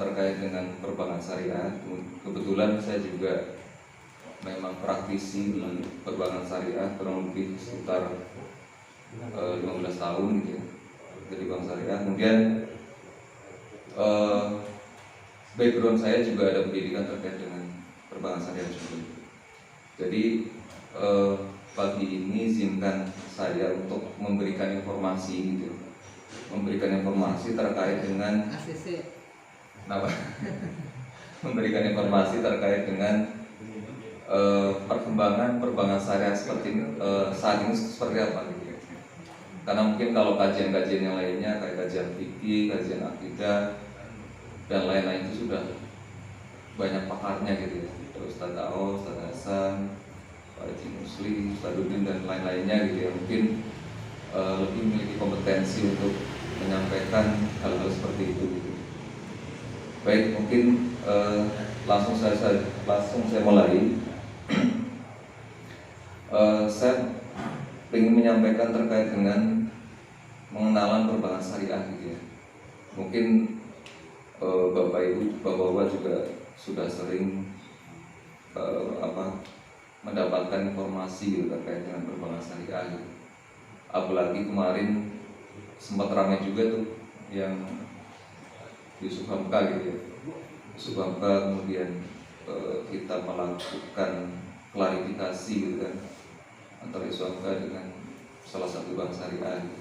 terkait dengan perbankan syariah. Kebetulan saya juga memang praktisi di perbankan syariah kurang lebih sekitar 15 tahun gitu ya, jadi bank syariah. Kemudian background saya juga ada pendidikan terkait dengan perbankan syariah juga. Jadi pagi ini izinkan saya untuk memberikan informasi gitu, memberikan informasi terkait dengan memberikan informasi terkait dengan perkembangan perbankan syariah seperti saat ini seperti apa gitu ya. Karena mungkin kalau kajian-kajian yang lainnya kayak kajian fikih, kajian akidah dan lain-lain itu sudah banyak pakarnya gitu ya. Ustaz Ao, Ustaz Hasan, Pak Haji Musli, Ustaz Udin dan lain-lainnya gitu ya. Mungkin lebih memiliki kompetensi untuk menyampaikan hal-hal seperti itu gitu. Baik, mungkin langsung saya mulai. Saya ingin menyampaikan terkait dengan pengenalan perbankan syariah gitu ya. Mungkin Bapak Ibu, Bapak-bapak juga sudah sering mendapatkan informasi gitu, terkait dengan perbankan syariah gitu. Apalagi kemarin sempat ramai juga tuh yang Yusuf Hamka gitu ya. Yusuf Hamka kemudian kita melakukan klarifikasi gitu kan antara Yusuf Hamka dengan salah satu bank syariah gitu.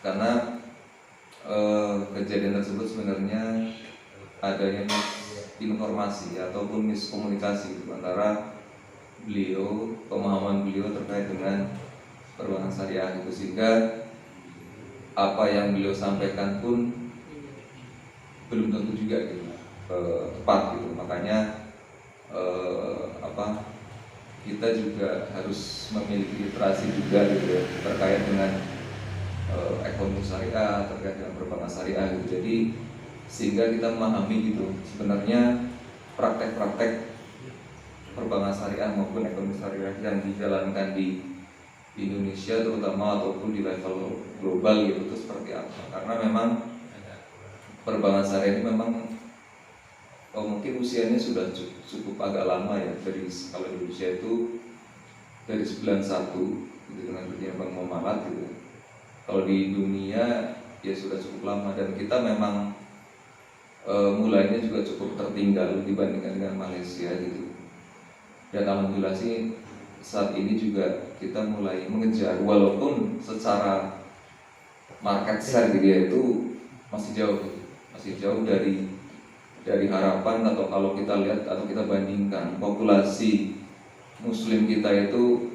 Karena kejadian tersebut sebenarnya adanya informasi ataupun miskomunikasi gitu, antara beliau, pemahaman beliau terkait dengan perbankan syariah itu, sehingga apa yang beliau sampaikan pun belum tentu juga gitu, tepat gitu. Makanya kita juga harus memiliki literasi juga gitu ya, terkait dengan ekonomi syariah, terkait dengan perbankan syariah gitu. Jadi sehingga kita memahami gitu sebenarnya praktek-praktek perbankan syariah maupun ekonomi syariah yang dijalankan di Indonesia terutama ataupun di level global gitu itu seperti apa. Karena memang perbankan syariah ini memang mungkin usianya sudah cukup agak lama ya. Dari kalau di Indonesia itu dari 91 gitu, dengan berdirinya Bank Muamalat gitu. Kalau di dunia ya sudah cukup lama, dan kita memang mulainya juga cukup tertinggal dibandingkan dengan Malaysia gitu. Dan alhamdulillah sih saat ini juga kita mulai mengejar, walaupun secara market share gitu ya itu masih jauh dari harapan, atau kalau kita lihat atau kita bandingkan populasi Muslim kita itu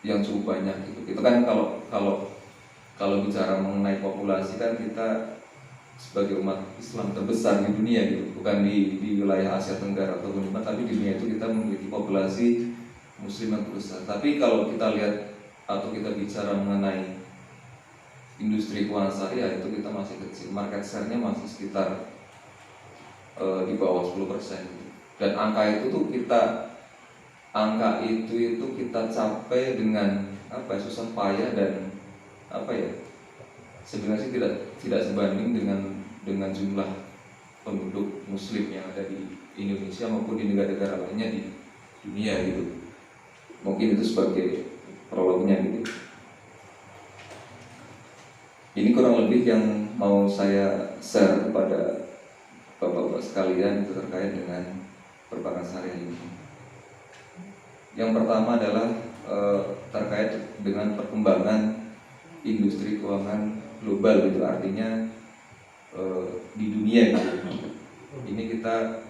yang cukup banyak gitu. Kita kan kalau bicara mengenai populasi kan kita sebagai umat Islam terbesar di dunia gitu, bukan di wilayah Asia Tenggara ataupun tapi di dunia itu kita memiliki populasi Muslim yang terbesar. Tapi kalau kita lihat atau kita bicara mengenai industri keuangan syariah itu kita masih kecil, market share-nya masih sekitar di bawah 10% gitu. Dan angka itu kita capai dengan susah payah, dan sebenarnya sih tidak sebanding dengan jumlah penduduk Muslim yang ada di Indonesia maupun di negara-negara lainnya di dunia gitu. Mungkin itu sebagai prolognya gitu. Ini kurang lebih yang mau saya share kepada Bapak-bapak sekalian itu terkait dengan perbankan syariah ini. Yang pertama adalah terkait dengan perkembangan industri keuangan global gitu, artinya di dunia gitu. Ini kita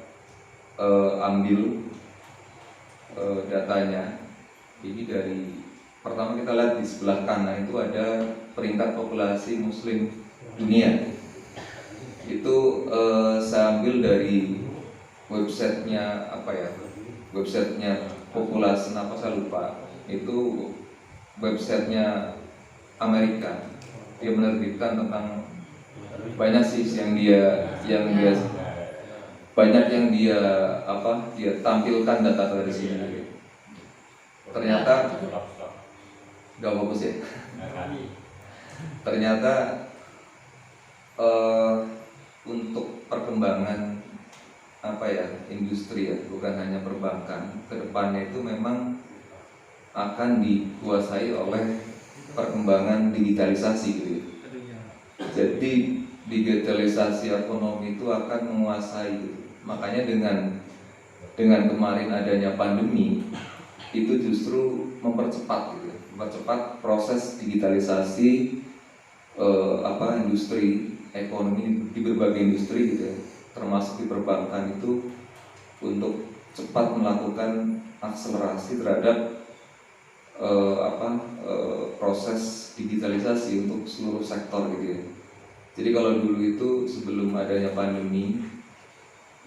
ambil datanya. Ini dari pertama kita lihat di sebelah kanan itu ada peringkat populasi Muslim dunia. Itu saya ambil dari websitenya websitenya populasi saya lupa. Itu websitenya Amerika. Dia menerbitkan tentang banyak sih banyak yang dia tampilkan data dari sini. Ternyata nggak bagus ya. Ternyata untuk perkembangan industri ya, bukan hanya perbankan. Kedepannya itu memang akan dikuasai oleh perkembangan digitalisasi gitu ya. Jadi digitalisasi ekonomi itu akan menguasai gitu. Makanya dengan kemarin adanya pandemi itu justru mempercepat gitu, mempercepat proses digitalisasi industri ekonomi di berbagai industri gitu ya, termasuk di perbankan itu, untuk cepat melakukan akselerasi terhadap proses digitalisasi untuk seluruh sektor gitu ya. Jadi kalau dulu itu sebelum adanya pandemi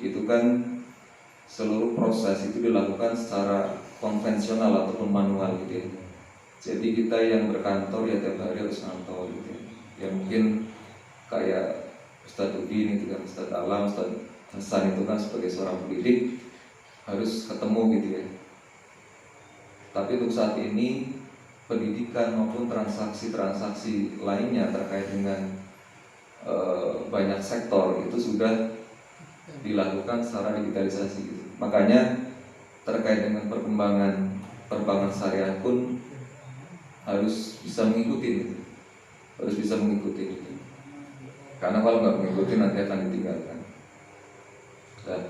itu kan seluruh proses itu dilakukan secara konvensional ataupun manual gitu ya. Jadi kita yang berkantor ya tiap hari harus kantor gitu ya. Ya mungkin kayak Ustadz Udin itu kan, Ustadz Alam, Ustadz Hasan itu kan sebagai seorang pendidik harus ketemu gitu ya. Tapi untuk saat ini pendidikan maupun transaksi-transaksi lainnya terkait dengan banyak sektor itu sudah dilakukan secara digitalisasi gitu. Makanya terkait dengan perkembangan perbankan syariah pun harus bisa mengikuti gitu. Harus bisa mengikuti gitu. Karena kalau nggak mengikuti nanti akan ditinggalkan. Nah,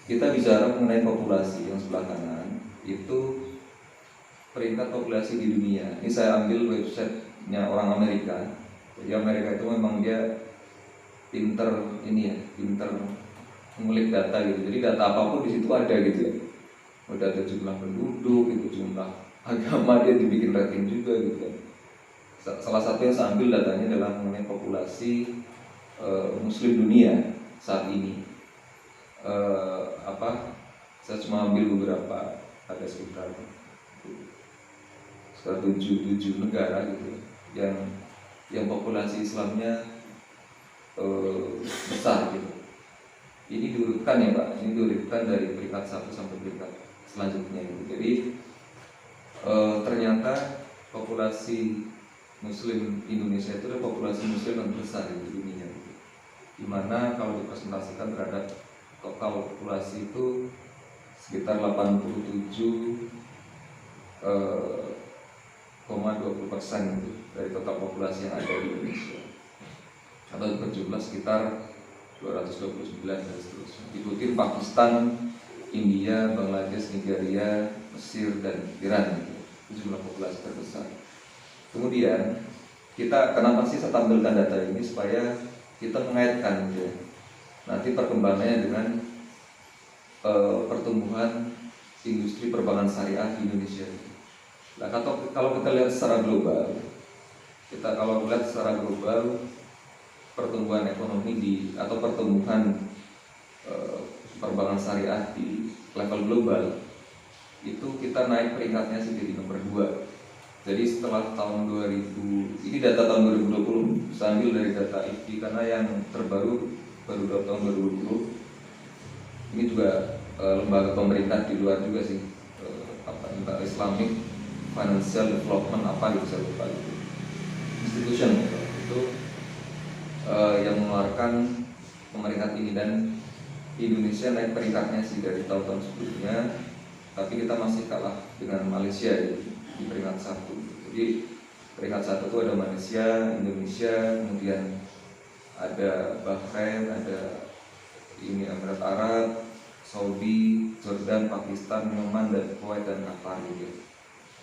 kita bicara mengenai populasi yang sebelah kanan itu peringkat populasi di dunia. Ini saya ambil websitenya orang Amerika. Jadi Amerika itu memang dia pinter mengulik data gitu. Jadi data apapun di situ ada gitu ya. Data jumlah penduduk, itu jumlah agama, dia dibikin rating juga gitu ya. Salah satu yang saya ambil datanya adalah mengenai populasi Muslim dunia saat ini. Saya cuma ambil beberapa, ada sekitar 7 negara gitu yang populasi Islamnya besar gitu. Ini diurutkan ya Pak, ini diurutkan dari peringkat 1 sampai peringkat selanjutnya gitu. Jadi ternyata populasi Muslim Indonesia itu adalah populasi Muslim yang besar di dunia gitu. Dimana kalau dipresentasikan terhadap total populasi itu sekitar 87,20% gitu dari total populasi yang ada di Indonesia, atau berjumlah sekitar 229 dan seterusnya. Diikuti Pakistan, India, Bangladesh, Nigeria, Mesir, dan Iran gitu. Itu jumlah populasi terbesar. Kemudian kenapa sih saya tampilkan data ini supaya kita mengaitkan gitu ya, nanti perkembangannya dengan pertumbuhan industri perbankan syariah di Indonesia. Nah, kalau kita lihat secara global, pertumbuhan ekonomi atau pertumbuhan perbankan syariah di level global itu kita naik peringkatnya sih jadi nomor 2. Jadi setelah tahun 2000, ini data tahun 2020, saya ambil dari data IFI karena yang terbaru baru tahun 2020. Ini juga lembaga pemerintah di luar juga sih, Islamic Financial Development gitu saya lupa gitu. Institution itu yang mengeluarkan peringkat ini, dan Indonesia naik peringkatnya sih dari tahun-tahun sebelumnya, tapi kita masih kalah dengan Malaysia di peringkat 1. Jadi peringkat 1 itu ada Malaysia, Indonesia, kemudian ada Bahrain, ada Emirat Arab, Saudi, Jordan, Pakistan, Oman, dan Kuwait, dan Qatar gitu.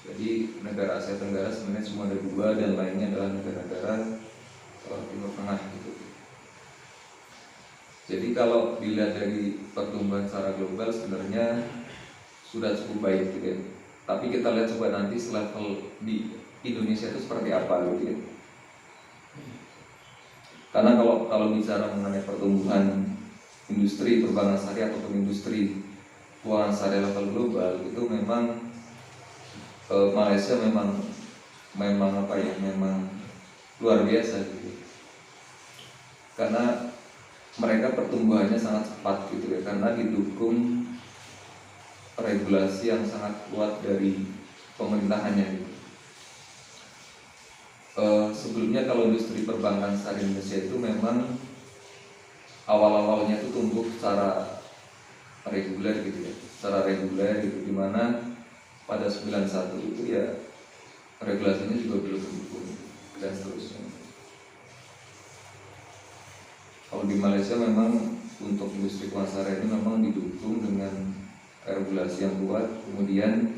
Jadi negara Asia Tenggara sebenarnya cuma ada 2, dan lainnya adalah negara-negara Timur Tengah gitu. Jadi kalau dilihat dari pertumbuhan secara global sebenarnya sudah cukup baik gitu ya. Tapi kita lihat coba nanti selevel di Indonesia itu seperti apa gitu ya. Karena kalau bicara mengenai pertumbuhan industri perbankan syariah ataupun industri keuangan syariah level global itu memang Malaysia memang luar biasa gitu. Karena mereka pertumbuhannya sangat cepat gitu ya, karena didukung regulasi yang sangat kuat dari pemerintahannya gitu. Sebelumnya kalau industri perbankan syariah Indonesia itu memang awal-awalnya itu tumbuh secara reguler gitu ya, secara reguler gitu, dimana pada 91 itu ya regulasinya juga belum mendukung dan seterusnya. Kalau di Malaysia memang untuk industri keuangan syariah ini memang didukung dengan regulasi yang kuat, kemudian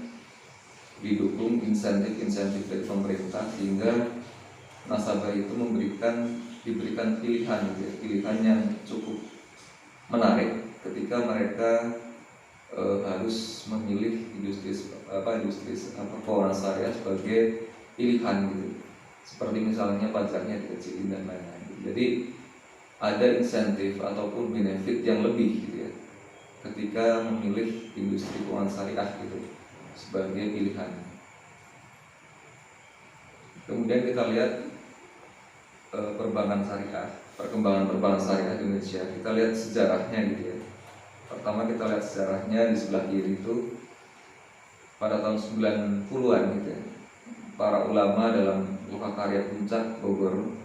didukung insentif-insentif dari pemerintah sehingga nasabah itu diberikan pilihan gitu ya, pilihan yang cukup menarik ketika mereka harus memilih industri keuangan syariah sebagai pilihan gitu. Seperti misalnya pajaknya dikecilin dan lain-lain. Jadi ada insentif ataupun benefit yang lebih gitu ya ketika memilih industri keuangan syariah gitu sebagai pilihan. Kemudian kita lihat perkembangan perbankan syariah di Indonesia. Kita lihat sejarahnya gitu ya. Pertama kita lihat sejarahnya di sebelah kiri itu pada tahun 90-an gitu ya. Para ulama dalam Lokakarya Puncak Bogor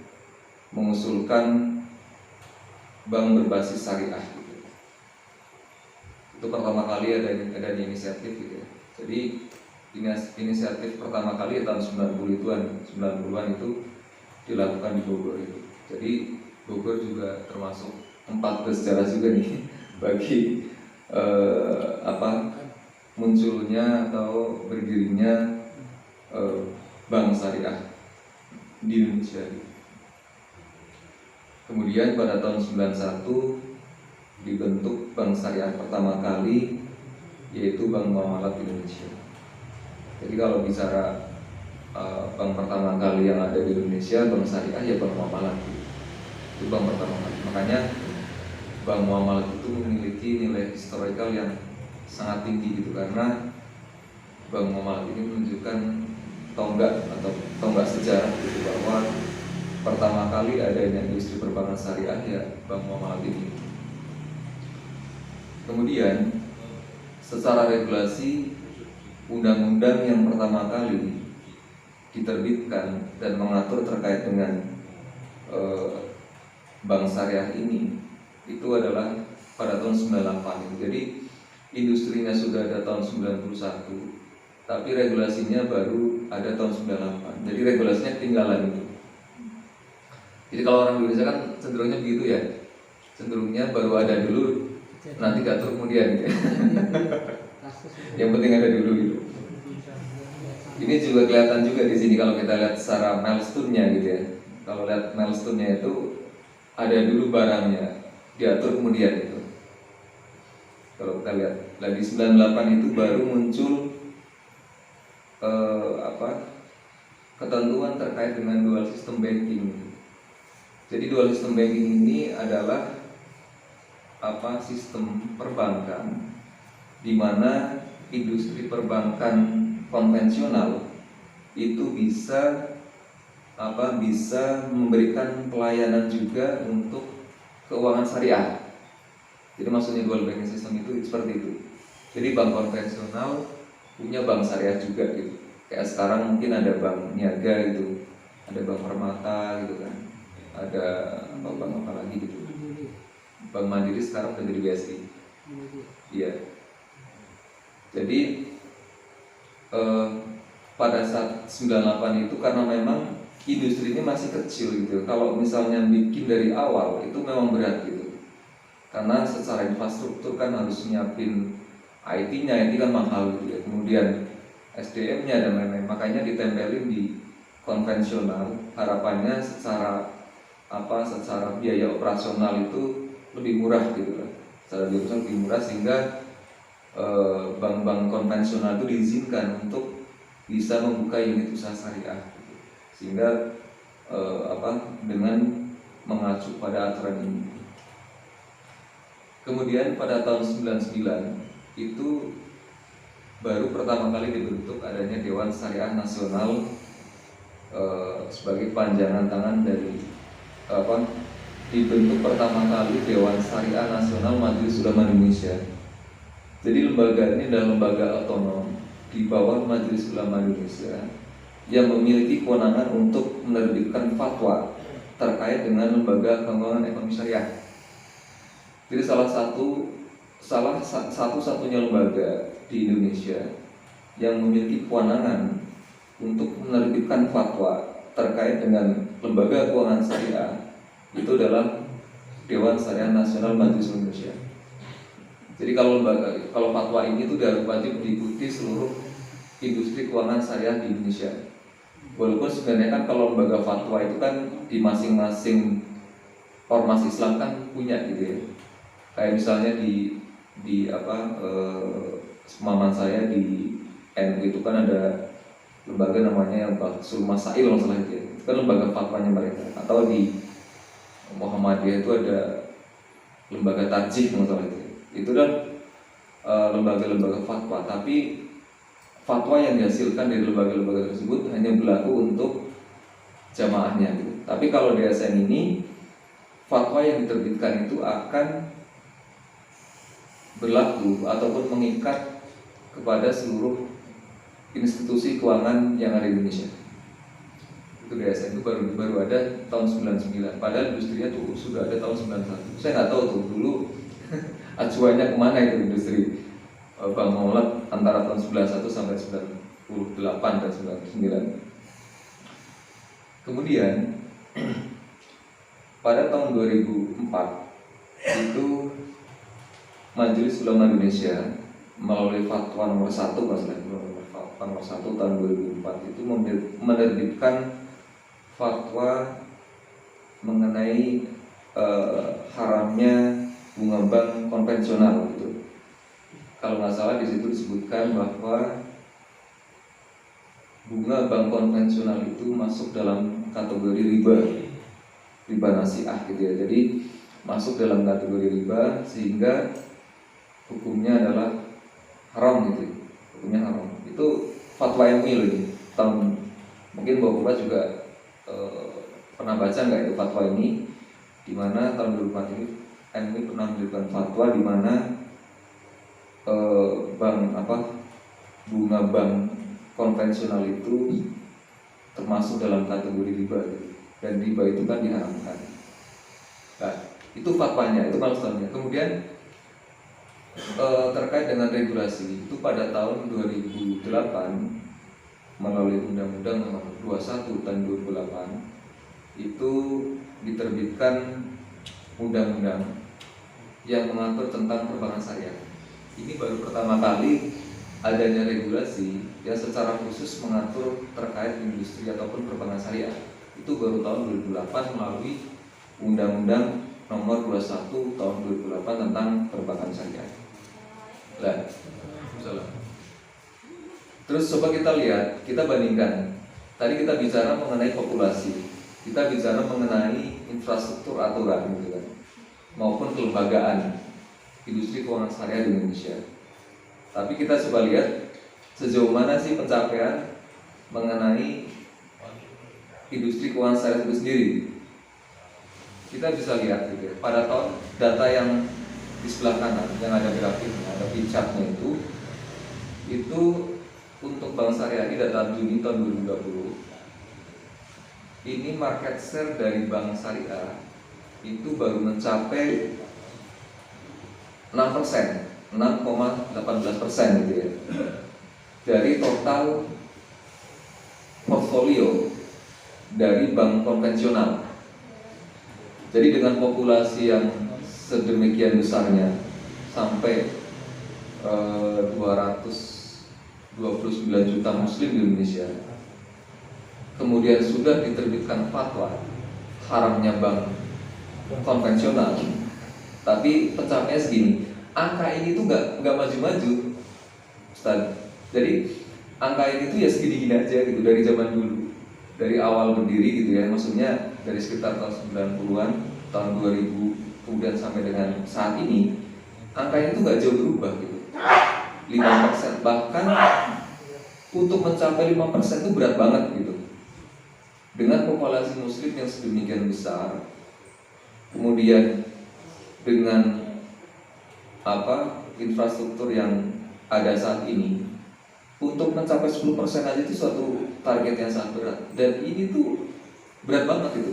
mengusulkan bank berbasis syariah gitu. Itu pertama kali ada inisiatif gitu ya. Jadi inisiatif pertama kali tahun 90-an itu dilakukan di Bogor itu. Jadi Bogor juga termasuk tempat bersejarah juga nih bagi munculnya atau berdirinya bank syariah di Indonesia. Kemudian pada tahun 91 dibentuk bank syariah pertama kali, yaitu Bank Muamalat Indonesia. Jadi kalau bicara bank pertama kali yang ada di Indonesia, bank syariah ya Bank Muamalat. Itu bank pertama kali. Makanya Bank Muamalat itu memiliki nilai historikal yang sangat tinggi gitu, karena Bank Muamalat ini menunjukkan tonggak sejarah gitu, bahwa pertama kali adanya industri perbankan syariah ya Bank Muamalat ini. Kemudian secara regulasi, undang-undang yang pertama kali diterbitkan dan mengatur terkait dengan bank syariah ini itu adalah pada tahun 98. Jadi industrinya sudah ada tahun 91, tapi regulasinya baru ada tahun 98. Jadi regulasinya ketinggalan itu. Jadi kalau orang Indonesia kan cenderungnya begitu ya, cenderungnya baru ada dulu, nanti diatur kemudian gitu. Yang penting ada dulu gitu. Ini juga kelihatan juga di sini kalau kita lihat secara milestone-nya gitu ya. Kalau lihat milestone-nya itu ada dulu barangnya, diatur kemudian itu. Kalau kita lihat lagi 98 itu baru muncul ketentuan terkait dengan dual system banking. Jadi dual system banking ini adalah sistem perbankan di mana industri perbankan konvensional itu bisa memberikan pelayanan juga untuk keuangan syariah. Jadi maksudnya dual banking system itu seperti itu. Jadi bank konvensional punya bank syariah juga gitu. Kayak sekarang mungkin ada bank niaga gitu, ada bank permata gitu kan, ada bank apa lagi gitu. Bank Mandiri sekarang udah jadi BSI. Iya. Jadi pada saat 98 itu karena memang industri ini masih kecil gitu. Kalau misalnya bikin dari awal itu memang berat gitu. Karena secara infrastruktur kan harus nyiapin IT-nya, IT kan mahal gitu ya. Kemudian SDM-nya dan lain-lain. Makanya ditempelin di konvensional. Harapannya secara biaya operasional itu lebih murah gitu lah. Secara biaya operasional lebih murah sehingga bank-bank konvensional itu diizinkan untuk bisa membuka unit usaha syariah gitu. Sehingga dengan mengacu pada aturan ini. Kemudian pada tahun 99 itu baru pertama kali dibentuk adanya Dewan Syariah Nasional sebagai panjangan tangan dari dibentuk pertama kali Dewan Syariah Nasional Majelis Ulama Indonesia. Jadi lembaga ini adalah lembaga otonom di bawah Majelis Ulama Indonesia yang memiliki kewenangan untuk menerbitkan fatwa terkait dengan lembaga keuangan ekonomi syariah. Jadi salah satu satu-satunya lembaga di Indonesia yang memiliki kewenangan untuk menerbitkan fatwa terkait dengan lembaga keuangan syariah itu adalah Dewan Syariah Nasional Majelis Indonesia. Jadi kalau fatwa ini itu wajib diikuti seluruh industri keuangan syariah di Indonesia. Walaupun sebenarnya kan kalau lembaga fatwa itu kan di masing-masing ormas Islam kan punya gitu ya. Kayak misalnya semaman saya di NU itu kan ada lembaga namanya yang Basul Masail masalah itu ya. Itu kan lembaga fatwanya mereka. Atau di Muhammadiyah itu ada lembaga tajik masalah itu. Itu kan lembaga-lembaga fatwa, tapi fatwa yang dihasilkan dari lembaga-lembaga tersebut hanya berlaku untuk jamaahnya gitu. Tapi kalau di ASN ini fatwa yang diterbitkan itu akan berlaku ataupun mengikat kepada seluruh institusi keuangan yang ada di Indonesia. Itu di ASN itu baru ada tahun 99. Padahal industrinya tuh sudah ada tahun 91. Saya nggak tahu tuh dulu acuannya kemana itu industri Bang Maulad antara tahun 91 sampai 98 dan 99. Kemudian pada tahun 2004 itu Majelis Ulama Indonesia melalui fatwa nomor 1 fatwa nomor 1 tahun 2004 itu menerbitkan fatwa mengenai haramnya bunga bank konvensional gitu. Kalau nggak salah di situ disebutkan bahwa bunga bank konvensional itu masuk dalam kategori riba nasiah gitu ya. Jadi masuk dalam kategori riba sehingga hukumnya adalah haram gitu. Hukumnya haram. Itu fatwa MUI loh ini. Mungkin Bapak juga pernah baca nggak itu fatwa ini? Di mana tahun 2004 ini MUI pernah memberikan fatwa di mana bunga bank konvensional itu termasuk dalam kategori riba gitu. Dan riba itu kan diharamkan. Nah, itu fatwanya, itu maksudnya. Kemudian terkait dengan regulasi itu pada tahun 2008 melalui Undang-Undang Nomor 21 tahun 2008 itu diterbitkan undang-undang yang mengatur tentang perbankan syariah. Ini baru pertama kali adanya regulasi yang secara khusus mengatur terkait industri ataupun perbankan syariah. Itu baru tahun 2008 melalui Undang-Undang Nomor 21 tahun 2008 tentang perbankan syariah. Nah, terus coba kita lihat, kita bandingkan. Tadi kita bicara mengenai populasi, kita bicara mengenai infrastruktur aturan gitu kan, maupun kelembagaan industri keuangan syariah di Indonesia. Tapi kita coba lihat sejauh mana sih pencapaian mengenai industri keuangan syariah itu sendiri. Kita bisa lihat gitu ya, pada tahun data yang di sebelah kanan yang ada grafiknya, ada pie chart-nya itu untuk bank syariah ini data Juni tahun 2020. Ini market share dari bank syariah itu baru mencapai 6%, 6,18% gitu ya, dari total portfolio dari bank konvensional. Jadi dengan populasi yang sedemikian besarnya sampai 229 juta muslim di Indonesia, kemudian sudah diterbitkan fatwa haramnya bank konvensional, tapi pencapaiannya segini. Angka ini tuh nggak maju-maju, Ustaz. Jadi angka ini tuh ya segini-gini aja gitu dari zaman dulu, dari awal berdiri gitu ya, maksudnya dari sekitar tahun 90-an, tahun 2000 kemudian sampai dengan saat ini, angkanya tuh nggak jauh berubah gitu. 5%, bahkan untuk mencapai 5% itu berat banget gitu. Dengan populasi muslim yang sedemikian besar, kemudian dengan infrastruktur yang ada saat ini, untuk mencapai 10% aja itu suatu target yang sangat berat. Dan ini tuh berat banget gitu.